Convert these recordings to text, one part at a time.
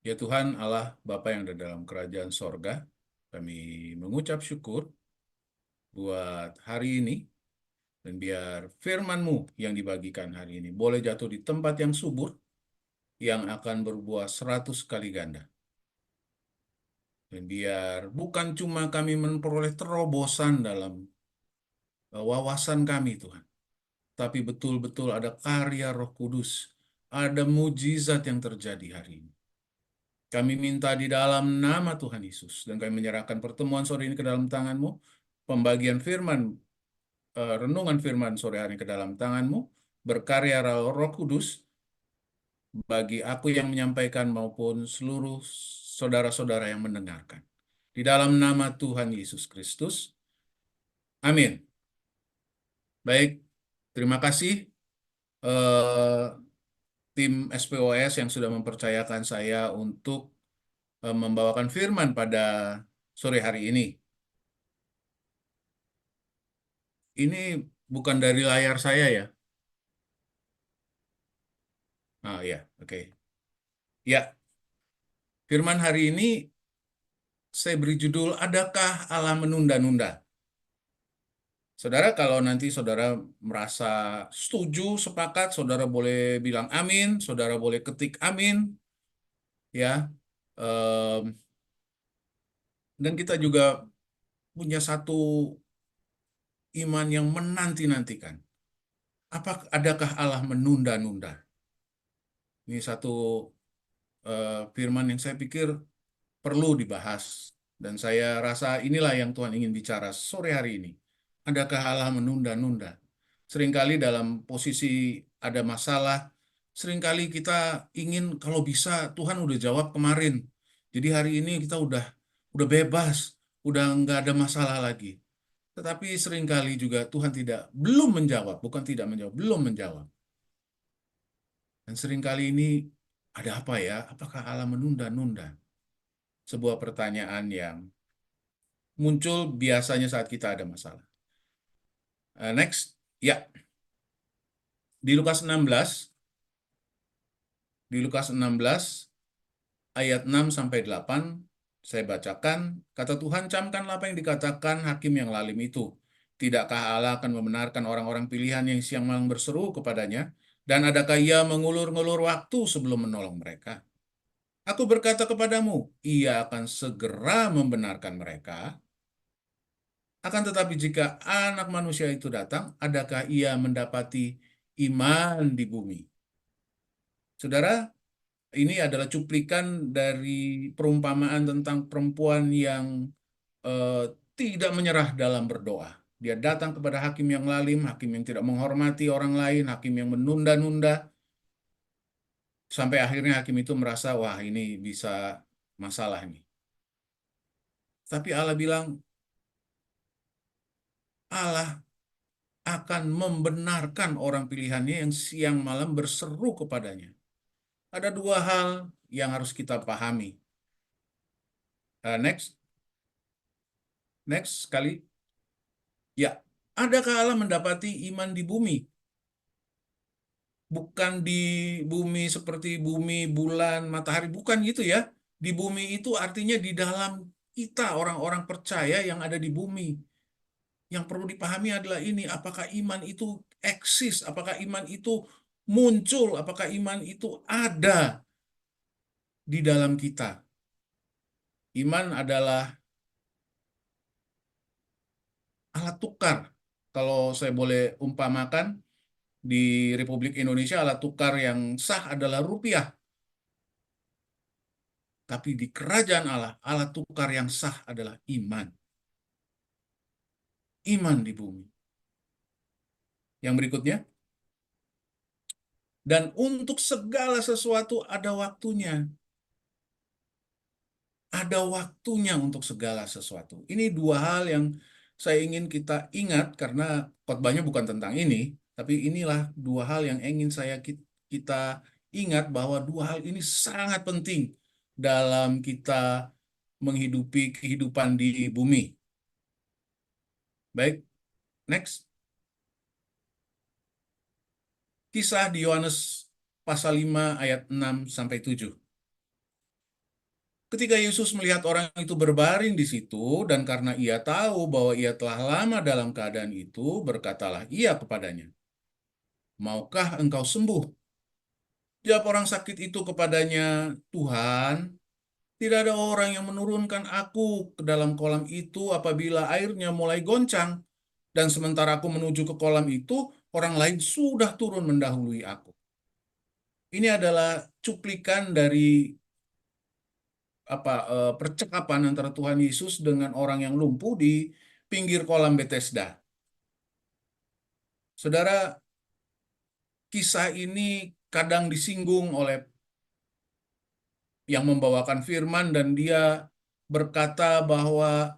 Ya Tuhan Allah Bapa yang ada dalam kerajaan sorga, kami mengucap syukur buat hari ini, dan biar firman-Mu yang dibagikan hari ini boleh jatuh di tempat yang subur, yang akan berbuah 100 kali ganda. Dan biar bukan cuma kami memperoleh terobosan dalam wawasan kami Tuhan, tapi betul-betul ada karya Roh Kudus, ada mujizat yang terjadi hari ini. Kami minta di dalam nama Tuhan Yesus, dan kami menyerahkan pertemuan sore ini ke dalam tangan-Mu, pembagian firman, renungan firman sore hari ini ke dalam tangan-Mu, berkarya Roh Kudus, bagi aku yang menyampaikan maupun seluruh saudara-saudara yang mendengarkan. Di dalam nama Tuhan Yesus Kristus, amin. Baik, terima kasih eh, tim SPOS yang sudah mempercayakan saya untuk membawakan firman pada sore hari ini. Ini bukan dari layar saya ya. Ah ya, oke. Ya, firman hari ini saya beri judul, Adakah Allah menunda-nunda? Saudara, kalau nanti saudara merasa setuju, sepakat, saudara boleh bilang amin, saudara boleh ketik amin, ya. Em, dan kita juga punya satu iman yang menanti-nantikan. Adakah Allah menunda-nunda? Ini satu firman yang saya pikir perlu dibahas. Dan saya rasa inilah yang Tuhan ingin bicara sore hari ini. Adakah Allah menunda-nunda? Seringkali dalam posisi ada masalah, seringkali kita ingin kalau bisa Tuhan udah jawab kemarin. Jadi hari ini kita udah bebas, udah nggak ada masalah lagi. Tetapi seringkali juga Tuhan belum menjawab, bukan tidak menjawab, belum menjawab. Dan seringkali ini ada apa ya? Apakah Allah menunda-nunda? Sebuah pertanyaan yang muncul biasanya saat kita ada masalah. Next, ya, di Lukas 16, ayat 6 sampai 8, saya bacakan, kata Tuhan, camkanlah apa yang dikatakan hakim yang lalim itu. Tidakkah Allah akan membenarkan orang-orang pilihan yang siang malam berseru kepadanya? Dan adakah ia mengulur-ngulur waktu sebelum menolong mereka? Aku berkata kepadamu, ia akan segera membenarkan mereka. Akan tetapi jika anak manusia itu datang, adakah ia mendapati iman di bumi? Saudara, ini adalah cuplikan dari perumpamaan tentang perempuan yang eh, tidak menyerah dalam berdoa. Dia datang kepada hakim yang lalim, hakim yang tidak menghormati orang lain, hakim yang menunda-nunda, sampai akhirnya hakim itu merasa, wah ini bisa masalah nih. Tapi Allah bilang, Allah akan membenarkan orang pilihannya yang siang malam berseru kepadanya. Ada dua hal yang harus kita pahami. Next, next sekali. Ya, adakah Allah mendapati iman di bumi? Bukan di bumi seperti bumi, bulan, matahari, bukan gitu ya. Di bumi itu artinya di dalam kita, orang-orang percaya yang ada di bumi. Yang perlu dipahami adalah ini, apakah iman itu eksis, apakah iman itu muncul, apakah iman itu ada di dalam kita. Iman adalah alat tukar. Kalau saya boleh umpamakan, di Republik Indonesia alat tukar yang sah adalah rupiah. Tapi di kerajaan Allah, alat tukar yang sah adalah iman. Iman di bumi. Yang berikutnya, dan untuk segala sesuatu ada waktunya. Ada waktunya untuk segala sesuatu. Ini dua hal yang saya ingin kita ingat karena khotbahnya bukan tentang ini, tapi inilah dua hal yang ingin kita ingat bahwa dua hal ini sangat penting dalam kita menghidupi kehidupan di bumi. Baik, next. Kisah di Yohanes pasal 5 ayat 6 sampai 7. Ketika Yesus melihat orang itu berbaring di situ, dan karena ia tahu bahwa ia telah lama dalam keadaan itu, berkatalah ia kepadanya, "Maukah engkau sembuh?" Jawab orang sakit itu kepadanya, "Tuhan, tidak ada orang yang menurunkan aku ke dalam kolam itu apabila airnya mulai goncang, dan sementara aku menuju ke kolam itu, orang lain sudah turun mendahului aku." Ini adalah cuplikan dari percakapan antara Tuhan Yesus dengan orang yang lumpuh di pinggir kolam Bethesda. Saudara, kisah ini kadang disinggung oleh yang membawakan firman, dan dia berkata bahwa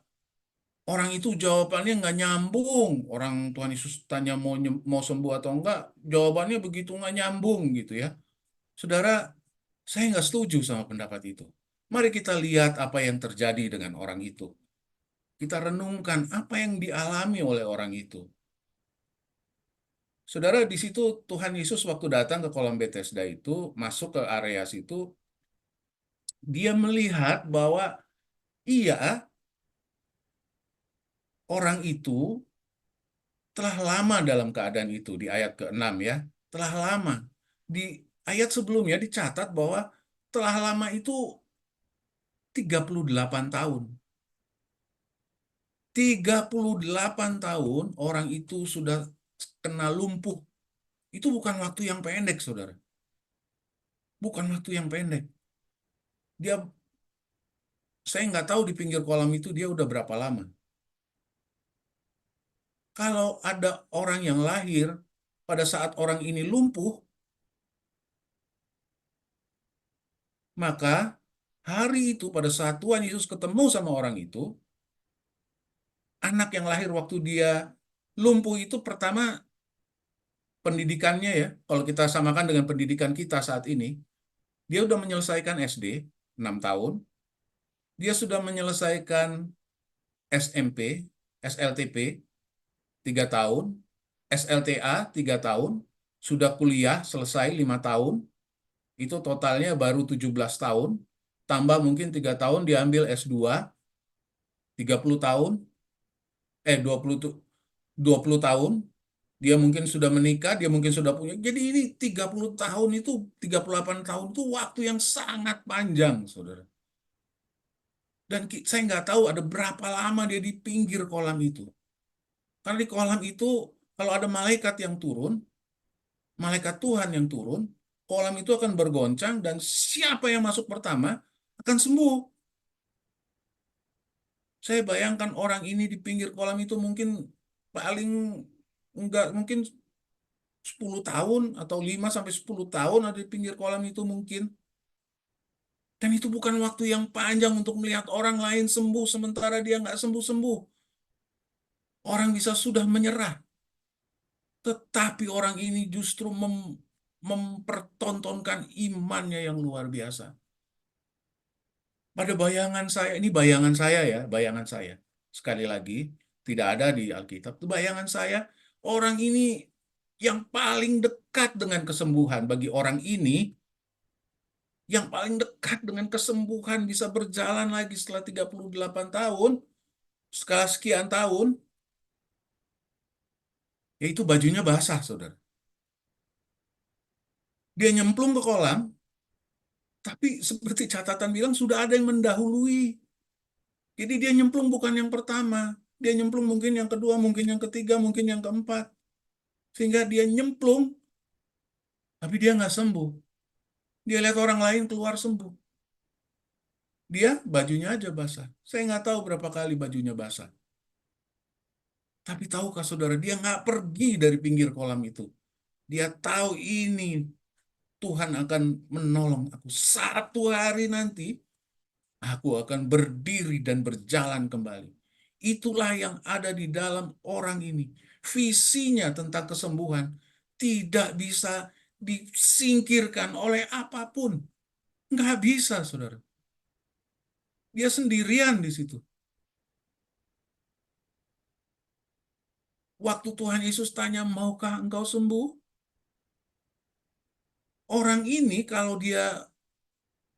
orang itu jawabannya nggak nyambung. Orang Tuhan Yesus tanya mau sembuh atau enggak, jawabannya begitu nggak nyambung gitu ya. Saudara, saya nggak setuju sama pendapat itu. Mari kita lihat apa yang terjadi dengan orang itu. Kita renungkan apa yang dialami oleh orang itu. Saudara, di situ Tuhan Yesus waktu datang ke kolam Bethesda itu, masuk ke area situ, dia melihat bahwa iya, orang itu telah lama dalam keadaan itu, di ayat ke-6 ya. Telah lama. Di ayat sebelumnya dicatat bahwa telah lama itu 38 tahun. 38 tahun orang itu sudah kena lumpuh. Itu bukan waktu yang pendek, saudara. Bukan waktu yang pendek. Dia, saya nggak tahu di pinggir kolam itu dia udah berapa lama. Kalau ada orang yang lahir pada saat orang ini lumpuh, maka hari itu pada saat Tuhan Yesus ketemu sama orang itu, anak yang lahir waktu dia lumpuh itu pertama pendidikannya ya, kalau kita samakan dengan pendidikan kita saat ini, dia udah menyelesaikan SD 6 tahun, dia sudah menyelesaikan SMP, SLTP 3 tahun, SLTA 3 tahun, sudah kuliah selesai 5 tahun, itu totalnya baru 17 tahun, tambah mungkin 3 tahun diambil S2, 30 tahun, 20, 20 tahun, dia mungkin sudah menikah, dia mungkin sudah punya. Jadi ini 30 tahun itu, 38 tahun itu waktu yang sangat panjang, saudara. Dan saya nggak tahu ada berapa lama dia di pinggir kolam itu. Karena di kolam itu, kalau ada malaikat yang turun, malaikat Tuhan yang turun, kolam itu akan bergoncang, dan siapa yang masuk pertama akan sembuh. Saya bayangkan orang ini di pinggir kolam itu mungkin paling enggak mungkin 10 tahun atau 5 sampai 10 tahun ada di pinggir kolam itu mungkin. Dan itu bukan waktu yang panjang untuk melihat orang lain sembuh sementara dia nggak sembuh-sembuh. Orang bisa sudah menyerah. Tetapi orang ini justru mempertontonkan imannya yang luar biasa. Pada bayangan saya, ini bayangan saya ya, bayangan saya. Sekali lagi, tidak ada di Alkitab. Itu bayangan saya, orang ini yang paling dekat dengan kesembuhan bagi orang ini, yang paling dekat dengan kesembuhan bisa berjalan lagi setelah 38 tahun, setelah sekian tahun, yaitu bajunya basah, saudara. Dia nyemplung ke kolam, tapi seperti catatan bilang sudah ada yang mendahului. Jadi dia nyemplung bukan yang pertama. Dia nyemplung mungkin yang kedua, mungkin yang ketiga, mungkin yang keempat. Sehingga dia nyemplung, tapi dia nggak sembuh. Dia lihat orang lain keluar sembuh. Dia bajunya aja basah. Saya nggak tahu berapa kali bajunya basah. Tapi tahukah saudara, dia nggak pergi dari pinggir kolam itu. Dia tahu ini Tuhan akan menolong aku. Satu hari nanti, aku akan berdiri dan berjalan kembali. Itulah yang ada di dalam orang ini. Visinya tentang kesembuhan tidak bisa disingkirkan oleh apapun. Nggak bisa, saudara. Dia sendirian di situ. Waktu Tuhan Yesus tanya, maukah engkau sembuh? Orang ini kalau dia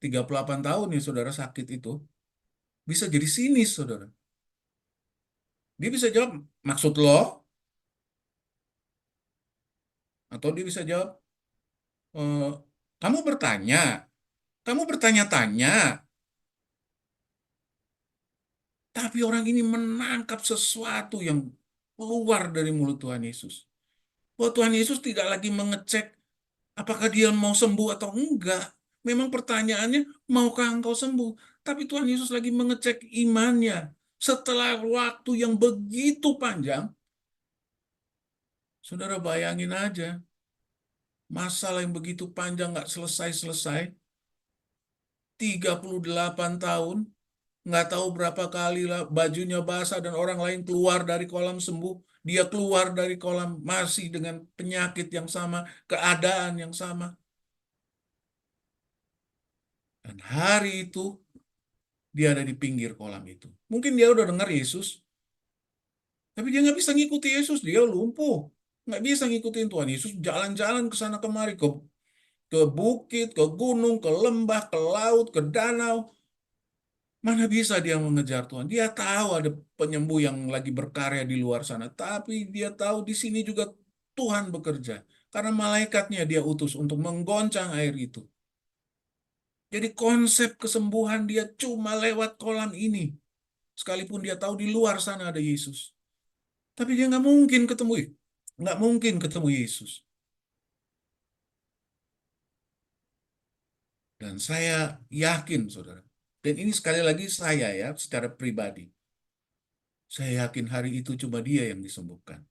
38 tahun ya saudara sakit itu, bisa jadi sinis saudara. Dia bisa jawab, maksud lo? Atau dia bisa jawab, "Eh, kamu bertanya, kamu bertanya-tanya." Tapi orang ini menangkap sesuatu yang keluar dari mulut Tuhan Yesus. Bahwa Tuhan Yesus tidak lagi mengecek apakah dia mau sembuh atau enggak. Memang pertanyaannya, maukah engkau sembuh? Tapi Tuhan Yesus lagi mengecek imannya. Setelah waktu yang begitu panjang, saudara bayangin aja, masalah yang begitu panjang nggak selesai-selesai, 38 tahun, nggak tahu berapa kali lah bajunya basah dan orang lain keluar dari kolam sembuh, dia keluar dari kolam masih dengan penyakit yang sama, keadaan yang sama. Dan hari itu dia ada di pinggir kolam itu. Mungkin dia udah dengar Yesus, tapi dia nggak bisa ngikuti Yesus, dia lumpuh. Nggak bisa ngikutin Tuhan Yesus, jalan-jalan ke sana kemari, ke bukit, ke gunung, ke lembah, ke laut, ke danau. Mana bisa dia mengejar Tuhan? Dia tahu ada penyembuh yang lagi berkarya di luar sana, tapi dia tahu di sini juga Tuhan bekerja. Karena malaikatnya dia utus untuk menggoncang air itu. Jadi konsep kesembuhan dia cuma lewat kolam ini. Sekalipun dia tahu di luar sana ada Yesus. Tapi dia nggak mungkin ketemu Yesus. Dan saya yakin, saudara. Dan ini sekali lagi saya ya, secara pribadi. Saya yakin hari itu cuma dia yang disembuhkan.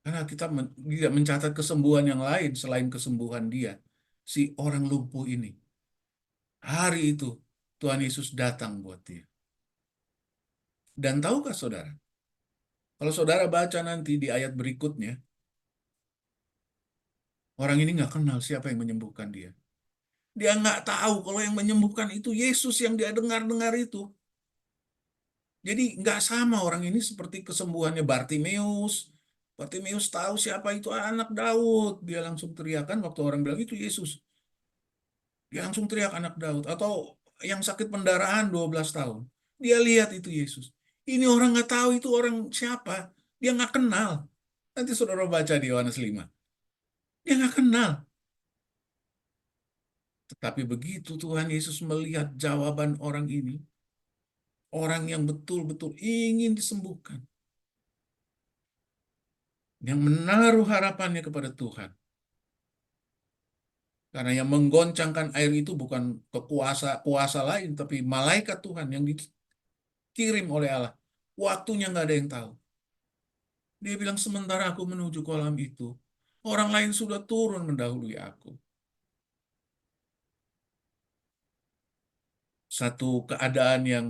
Karena kita tidak mencatat kesembuhan yang lain selain kesembuhan dia. Si orang lumpuh ini. Hari itu Tuhan Yesus datang buat dia. Dan tahukah saudara? Kalau saudara baca nanti di ayat berikutnya, orang ini nggak kenal siapa yang menyembuhkan dia. Dia nggak tahu kalau yang menyembuhkan itu Yesus yang dia dengar-dengar itu. Jadi nggak sama orang ini seperti kesembuhannya Bartimeus. Bartimeus tahu siapa itu anak Daud. Dia langsung teriakan waktu orang bilang itu Yesus. Dia langsung teriak anak Daud. Atau yang sakit pendarahan 12 tahun. Dia lihat itu Yesus. Ini orang nggak tahu itu orang siapa. Dia nggak kenal. Nanti saudara baca di Yohanes 5. Dia nggak kenal. Tetapi begitu Tuhan Yesus melihat jawaban orang ini, orang yang betul-betul ingin disembuhkan, yang menaruh harapannya kepada Tuhan. Karena yang menggoncangkan air itu bukan kuasa lain, tapi malaikat Tuhan yang dikirim oleh Allah. Waktunya nggak ada yang tahu. Dia bilang, sementara aku menuju kolam itu, orang lain sudah turun mendahului aku. Satu keadaan yang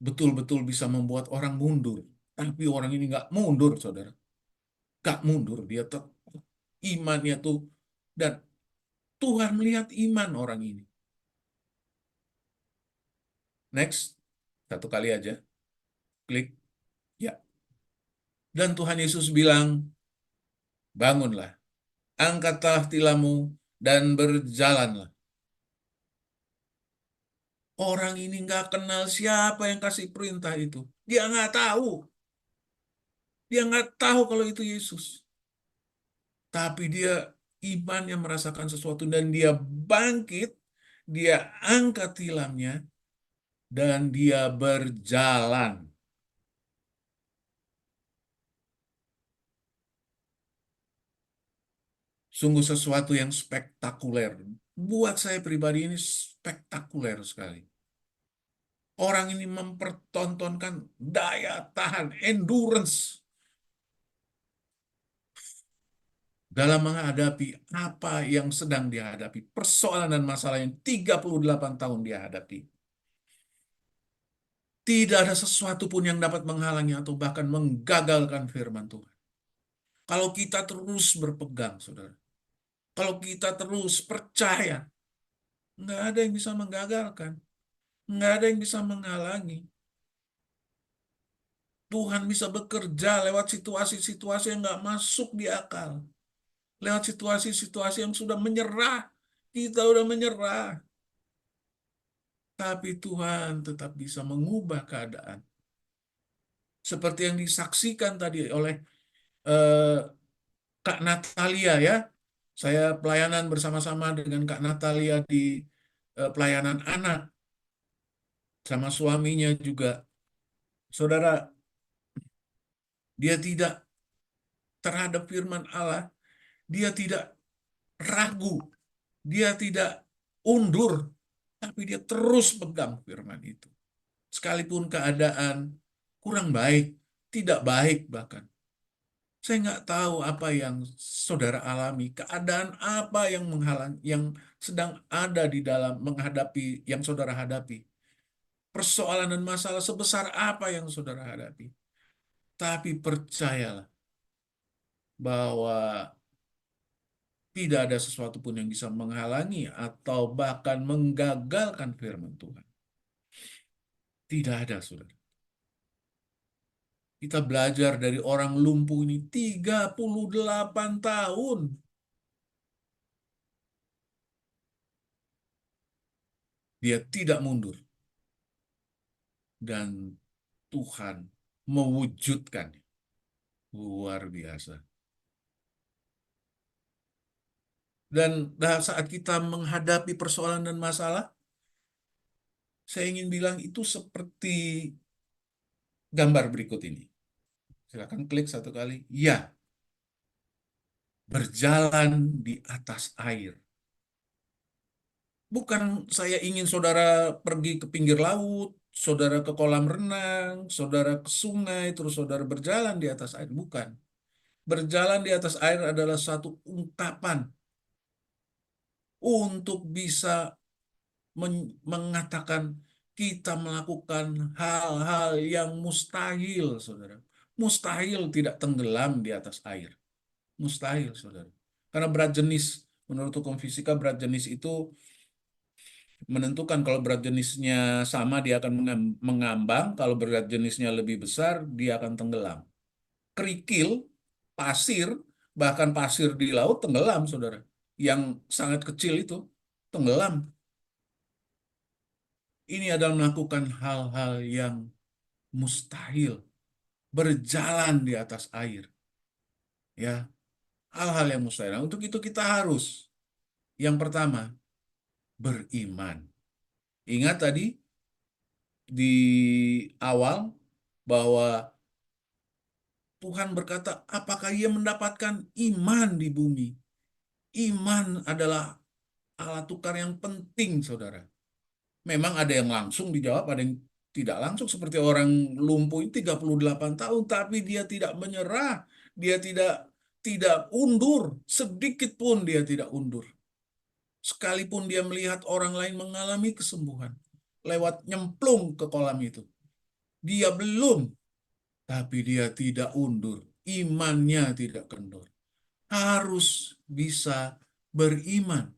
betul-betul bisa membuat orang mundur. Tapi orang ini nggak mundur, saudara. Nggak mundur, dia tetap imannya tuh. Dan Tuhan melihat iman orang ini. Next, satu kali aja. Klik. Ya. Dan Tuhan Yesus bilang, bangunlah, angkatlah tilammu, dan berjalanlah. Orang ini nggak kenal siapa yang kasih perintah itu. Dia nggak tahu. Dia nggak tahu kalau itu Yesus. Tapi dia imannya merasakan sesuatu dan dia bangkit, dia angkat tilamnya, dan dia berjalan. Sungguh sesuatu yang spektakuler. Buat saya pribadi ini spektakuler sekali. Orang ini mempertontonkan daya tahan, endurance dalam menghadapi apa yang sedang dihadapi. Persoalan dan masalah yang 38 tahun dia hadapi. Tidak ada sesuatu pun yang dapat menghalangi atau bahkan menggagalkan firman Tuhan. Kalau kita terus berpegang, saudara. Kalau kita terus percaya, nggak ada yang bisa menggagalkan. Nggak ada yang bisa menghalangi. Tuhan bisa bekerja lewat situasi-situasi yang nggak masuk di akal. lewat situasi-situasi yang sudah menyerah. Kita udah menyerah. Tapi Tuhan tetap bisa mengubah keadaan. Seperti yang disaksikan tadi oleh eh, Kak Natalia ya. Saya pelayanan bersama-sama dengan Kak Natalia di pelayanan anak. Sama suaminya juga. Saudara, dia tidak terhadap firman Allah. Dia tidak ragu. Dia tidak undur. Tapi dia terus pegang firman itu. Sekalipun keadaan kurang baik, tidak baik bahkan. Saya nggak tahu apa yang saudara alami, keadaan apa yang menghalang, yang sedang ada di dalam menghadapi yang saudara hadapi. Persoalan dan masalah sebesar apa yang saudara hadapi. Tapi percayalah bahwa tidak ada sesuatu pun yang bisa menghalangi atau bahkan menggagalkan firman Tuhan. Tidak ada, saudara. Kita belajar dari orang lumpuh ini 38 tahun. Dia tidak mundur. Dan Tuhan mewujudkan. Luar biasa. Dan saat kita menghadapi persoalan dan masalah, saya ingin bilang itu seperti gambar berikut ini. Silakan klik satu kali. Ya, berjalan di atas air. Bukan saya ingin saudara pergi ke pinggir laut, saudara ke kolam renang, saudara ke sungai, terus saudara berjalan di atas air. Bukan. Berjalan di atas air adalah satu ungkapan untuk bisa mengatakan kita melakukan hal-hal yang mustahil, saudara. Mustahil tidak tenggelam di atas air. Mustahil, saudara. Karena berat jenis, menurut hukum fisika, berat jenis itu menentukan kalau berat jenisnya sama, dia akan mengambang. Kalau berat jenisnya lebih besar, dia akan tenggelam. Kerikil, pasir, bahkan pasir di laut tenggelam, saudara. Yang sangat kecil itu tenggelam. Ini adalah melakukan hal-hal yang mustahil, berjalan di atas air. Ya, hal-hal yang mustahil. Nah, untuk itu kita harus yang pertama beriman. Ingat tadi di awal bahwa Tuhan berkata, apakah ia mendapatkan iman di bumi? Iman adalah alat tukar yang penting, saudara. Memang ada yang langsung dijawab, ada yang tidak langsung. Seperti orang lumpuh ini 38 tahun, tapi dia tidak menyerah. Dia tidak undur. Sedikit pun dia tidak undur. Sekalipun dia melihat orang lain mengalami kesembuhan. Lewat nyemplung ke kolam itu. Dia belum, tapi dia tidak undur. Imannya tidak kendor. Harus bisa beriman.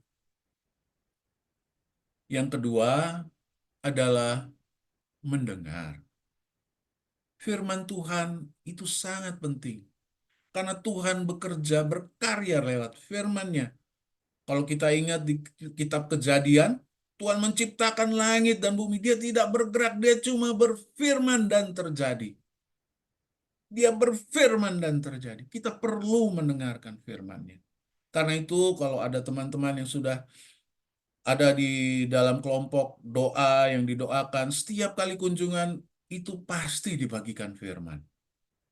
Yang kedua adalah mendengar. Firman Tuhan itu sangat penting. Karena Tuhan bekerja, berkarya lewat firman-Nya. Kalau kita ingat di kitab Kejadian, Tuhan menciptakan langit dan bumi. Dia tidak bergerak, dia cuma berfirman dan terjadi. Dia berfirman dan terjadi. Kita perlu mendengarkan firman-Nya. Karena itu kalau ada teman-teman yang sudah ada di dalam kelompok doa yang didoakan, setiap kali kunjungan itu pasti dibagikan firman.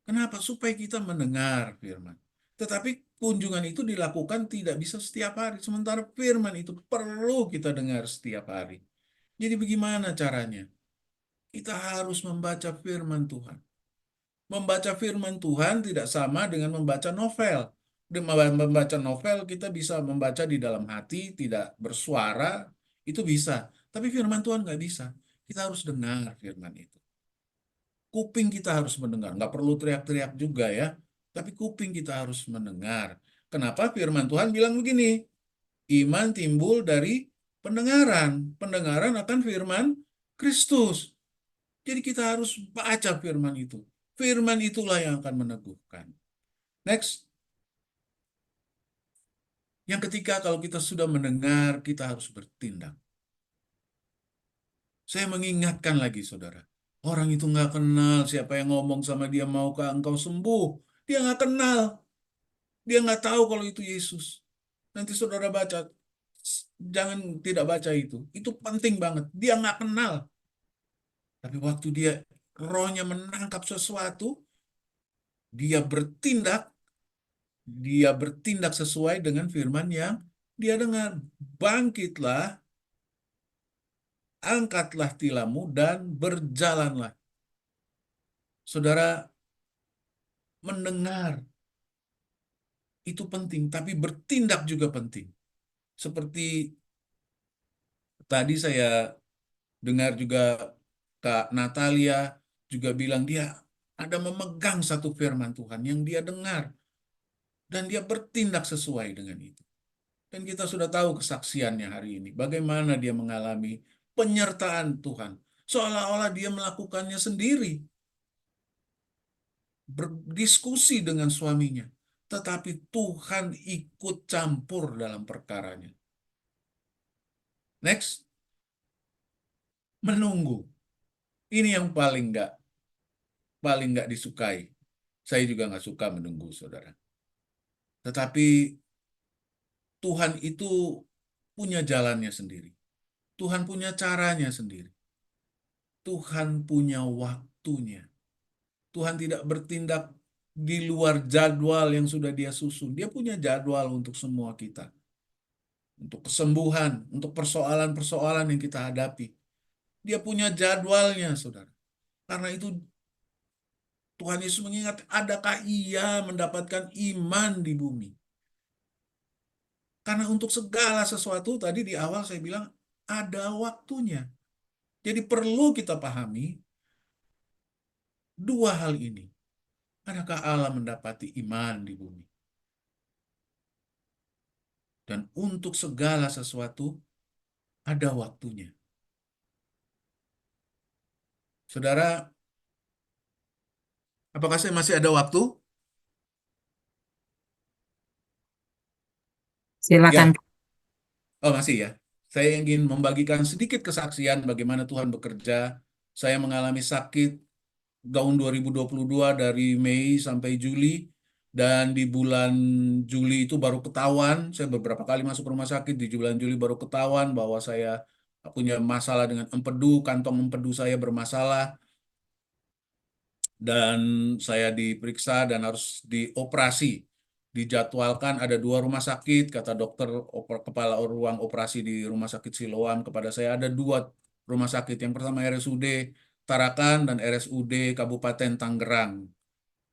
Kenapa? Supaya kita mendengar firman. Tetapi kunjungan itu dilakukan tidak bisa setiap hari. Sementara firman itu perlu kita dengar setiap hari. Jadi bagaimana caranya? Kita harus membaca firman Tuhan. Membaca firman Tuhan tidak sama dengan membaca novel. Dengan membaca novel kita bisa membaca di dalam hati, tidak bersuara, itu bisa. Tapi firman Tuhan nggak bisa. Kita harus dengar firman itu. Kuping kita harus mendengar. Nggak perlu teriak-teriak juga ya. Tapi kuping kita harus mendengar. Kenapa firman Tuhan bilang begini? Iman timbul dari pendengaran. Pendengaran akan firman Kristus. Jadi kita harus baca firman itu. Firman itulah yang akan meneguhkan. Next. Yang ketika kalau kita sudah mendengar, kita harus bertindak. Saya mengingatkan lagi, saudara. Orang itu nggak kenal siapa yang ngomong sama dia, maukah engkau sembuh? Dia nggak kenal. Dia nggak tahu kalau itu Yesus. Nanti saudara baca, jangan tidak baca itu. Itu penting banget. Dia nggak kenal. Tapi waktu dia rohnya menangkap sesuatu, dia dia bertindak sesuai dengan firman yang dia dengar. Bangkitlah, angkatlah tilammu dan berjalanlah. Saudara, mendengar itu penting, tapi bertindak juga penting. Seperti tadi saya dengar juga Kak Natalia juga bilang dia ada memegang satu firman Tuhan yang dia dengar dan dia bertindak sesuai dengan itu. Dan kita sudah tahu kesaksiannya hari ini, bagaimana dia mengalami penyertaan Tuhan. Seolah-olah dia melakukannya sendiri, berdiskusi dengan suaminya. Tetapi Tuhan ikut campur dalam perkaranya. Next, menunggu. Ini yang paling nggak disukai. Saya juga nggak suka menunggu, saudara. Tetapi Tuhan itu punya jalannya sendiri. Tuhan punya caranya sendiri. Tuhan punya waktunya. Tuhan tidak bertindak di luar jadwal yang sudah Dia susun. Dia punya jadwal untuk semua kita. Untuk kesembuhan, untuk persoalan-persoalan yang kita hadapi. Dia punya jadwalnya, saudara. Karena itu Tuhan Yesus mengingat, adakah ia mendapatkan iman di bumi? Karena untuk segala sesuatu, tadi di awal saya bilang, ada waktunya. Jadi perlu kita pahami dua hal ini. Adakah Allah mendapati iman di bumi? Dan untuk segala sesuatu, ada waktunya. Saudara, apakah saya masih ada waktu? Silakan. Ya, oh masih ya. Saya ingin membagikan sedikit kesaksian bagaimana Tuhan bekerja. Saya mengalami sakit tahun 2022 dari Mei sampai Juli. Dan di bulan Juli itu baru ketahuan, saya beberapa kali masuk rumah sakit, di bulan Juli baru ketahuan bahwa saya punya masalah dengan empedu, kantong empedu saya bermasalah. Dan saya diperiksa dan harus dioperasi. Dijadwalkan ada dua rumah sakit, kata dokter kepala ruang operasi di Rumah Sakit Siloam kepada saya ada dua rumah sakit. Yang pertama RSUD Tarakan dan RSUD Kabupaten Tangerang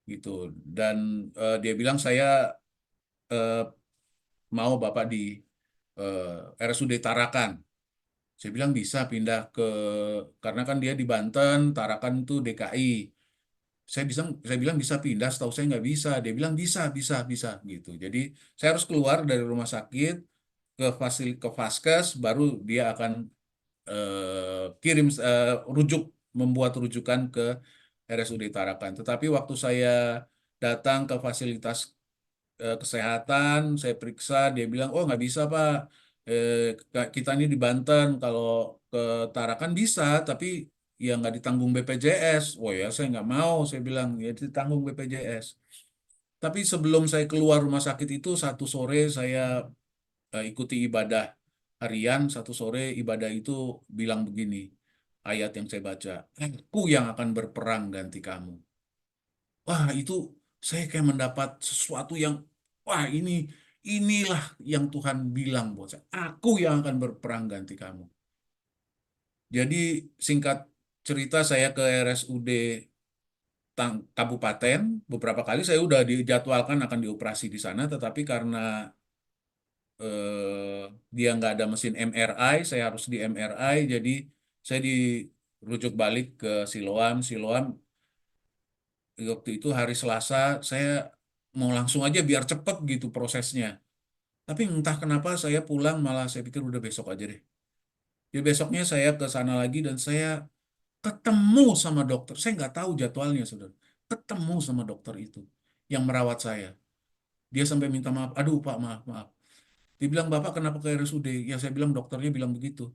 gitu. Dan dia bilang saya eh, mau Bapak di RSUD Tarakan. Saya bilang bisa pindah karena kan dia di Banten, Tarakan itu DKI. Saya bilang bisa pindah, setahu saya nggak bisa. Dia bilang bisa gitu. Jadi saya harus keluar dari rumah sakit ke Vaskes, baru dia akan kirim membuat rujukan ke RSUD Tarakan. Tetapi waktu saya datang ke fasilitas kesehatan, saya periksa, dia bilang, oh nggak bisa Pak, kita ini di Banten, kalau ke Tarakan bisa, tapi ya nggak ditanggung BPJS. Oh ya, saya nggak mau, saya bilang, ya ditanggung BPJS. Tapi sebelum saya keluar rumah sakit itu, satu sore saya ikuti ibadah harian, satu sore ibadah itu bilang begini, ayat yang saya baca, aku yang akan berperang ganti kamu. Wah, itu saya kayak mendapat sesuatu yang, wah inilah yang Tuhan bilang buat saya. Aku yang akan berperang ganti kamu. Jadi singkat cerita saya ke RSUD Kabupaten, beberapa kali saya udah dijadwalkan akan dioperasi di sana, tetapi karena dia nggak ada mesin MRI, saya harus di MRI, jadi saya dirujuk balik ke Siloam. Siloam waktu itu hari Selasa, saya mau langsung aja biar cepet gitu prosesnya. Tapi entah kenapa saya pulang malah saya pikir udah besok aja deh. Jadi besoknya saya ke sana lagi dan saya ketemu sama dokter. Saya nggak tahu jadwalnya, saudara. Ketemu sama dokter itu yang merawat saya. Dia sampai minta maaf. Aduh Pak, maaf. Dia bilang, Bapak kenapa ke RSUD? Ya saya bilang dokternya bilang begitu.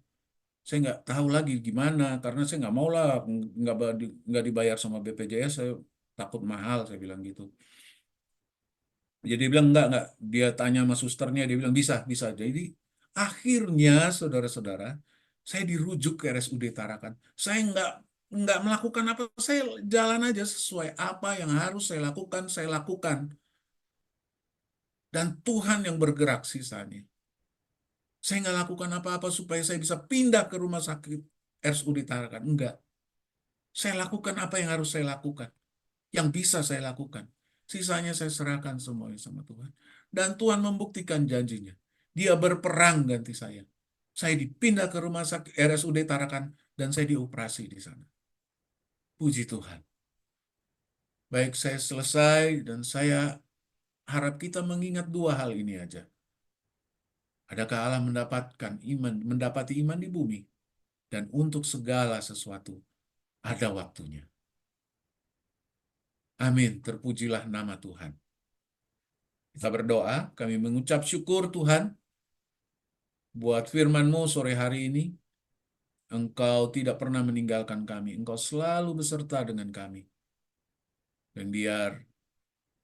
Saya nggak tahu lagi gimana, karena saya nggak mau lah, nggak dibayar sama BPJS, saya takut mahal, saya bilang gitu. Jadi dia bilang enggak. Dia tanya sama susternya, dia bilang bisa, bisa. Jadi akhirnya saudara-saudara, saya dirujuk ke RSUD Tarakan. Saya nggak melakukan apa, saya jalan aja sesuai apa yang harus saya lakukan. Dan Tuhan yang bergerak sisanya. Saya nggak lakukan apa-apa supaya saya bisa pindah ke rumah sakit RSUD Tarakan. Enggak. Saya lakukan apa yang harus saya lakukan. Yang bisa saya lakukan. Sisanya saya serahkan semuanya sama Tuhan. Dan Tuhan membuktikan janjinya. Dia berperang ganti saya. Saya dipindah ke rumah sakit RSUD Tarakan dan saya dioperasi di sana. Puji Tuhan. Baik, saya selesai dan saya harap kita mengingat dua hal ini aja. Adakah Allah mendapati iman di bumi? Dan untuk segala sesuatu ada waktunya. Amin. Terpujilah nama Tuhan. Kita berdoa, kami mengucap syukur Tuhan buat firman-Mu sore hari ini. Engkau tidak pernah meninggalkan kami. Engkau selalu beserta dengan kami. Dan biar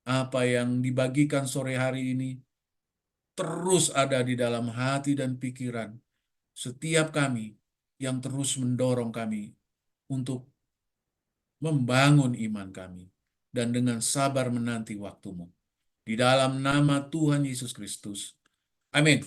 apa yang dibagikan sore hari ini terus ada di dalam hati dan pikiran setiap kami yang terus mendorong kami untuk membangun iman kami dan dengan sabar menanti waktu-Mu. Di dalam nama Tuhan Yesus Kristus. Amin.